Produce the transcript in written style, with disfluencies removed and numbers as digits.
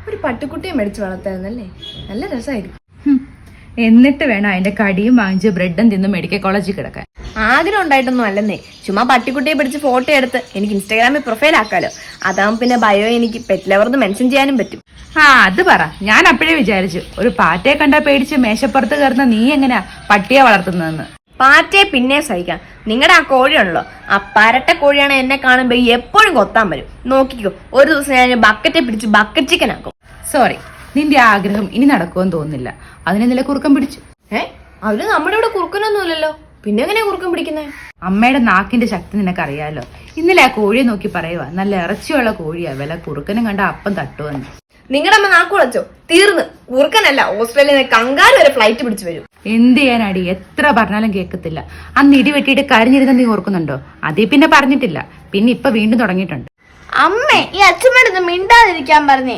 ഒരു പട്ടിക്കുട്ടിയെ മേടിച്ച് വളർത്തായിരുന്നല്ലേ, നല്ല രസമായിരിക്കും. എന്നിട്ട് വേണം അതിന്റെ കടിയും വാങ്ങിച്ച് ബ്രെഡും തിന്ന് മെഡിക്കൽ കോളേജിൽ കിടക്കാൻ. ആഗ്രഹം ഉണ്ടായിട്ടൊന്നും അല്ലെന്നേ, ചുമ്മാ പട്ടിക്കുട്ടിയെ പിടിച്ച് ഫോട്ടോ എടുത്ത് എനിക്ക് ഇൻസ്റ്റാഗ്രാമിൽ പ്രൊഫൈൽ ആക്കാലോ. അതാകും പിന്നെ ബയോ എനിക്ക് പെറ്റ് ലവർന്ന് മെൻഷൻ ചെയ്യാനും പറ്റും. അത് പറ. ഞാൻ അപ്പോഴേ വിചാരിച്ചു ഒരു പാറ്റയെ കണ്ടാ പേടിച്ച് മേശപ്പുറത്ത് കയറുന്ന നീ എങ്ങനെയാ പട്ടിയെ വളർത്തുന്നതെന്ന്. പാറ്റയെ പിന്നെ സഹിക്കാം. നിങ്ങളുടെ ആ കോഴിയാണല്ലോ, ആ പരട്ട കോഴിയാണ് എന്നെ കാണുമ്പോ എപ്പോഴും കൊത്താൻ വരും. നോക്കിക്കോ, ഒരു ദിവസം ഞാൻ ബക്കറ്റെ പിടിച്ച് ബക്കറ്റ് ചിക്കൻ ആക്കും. സോറി, നിന്റെ ആഗ്രഹം ഇനി നടക്കുമെന്ന് തോന്നുന്നില്ല. അതിനെ നില കുറുക്കം പിടിച്ചു. അവര് നമ്മുടെ ഇവിടെ കുറുക്കനൊന്നുമില്ലല്ലോ, പിന്നെ എങ്ങനെയാ കുറുക്കം പിടിക്കുന്നേ? അമ്മയുടെ നാക്കിന്റെ ശക്തി നിനക്കറിയാലോ. ഇന്നലെ ആ കോഴിയെ നോക്കി പറയുക, നല്ല ഇറച്ചിയുള്ള കോഴിയാ, വില കുറുക്കനും കണ്ട അപ്പം തട്ടുവന്ന്. നിങ്ങളുടെ അമ്മ നാക്കു വളച്ചോ, തീർന്ന്. കുറുക്കനല്ല, ഓസ്ട്രേലിയയിൽ കങ്കാരു വരെ ഫ്ലൈറ്റ് പിടിച്ചു വരും. എന്ത് ചെയ്യാനടി, എത്ര പറഞ്ഞാലും കേൾക്കത്തില്ല. അന്ന് ഇടി വെട്ടിയിട്ട് കരിഞ്ഞിരുന്ന നീ ഓർക്കുന്നുണ്ടോ? അതേ പിന്നെ പറഞ്ഞിട്ടില്ല, പിന്നെ ഇപ്പൊ വീണ്ടും തുടങ്ങിയിട്ടുണ്ട്. അമ്മേ, ഈ അച്ഛമ്മയുടെ മിണ്ടാതിരിക്കാൻ പറഞ്ഞേ.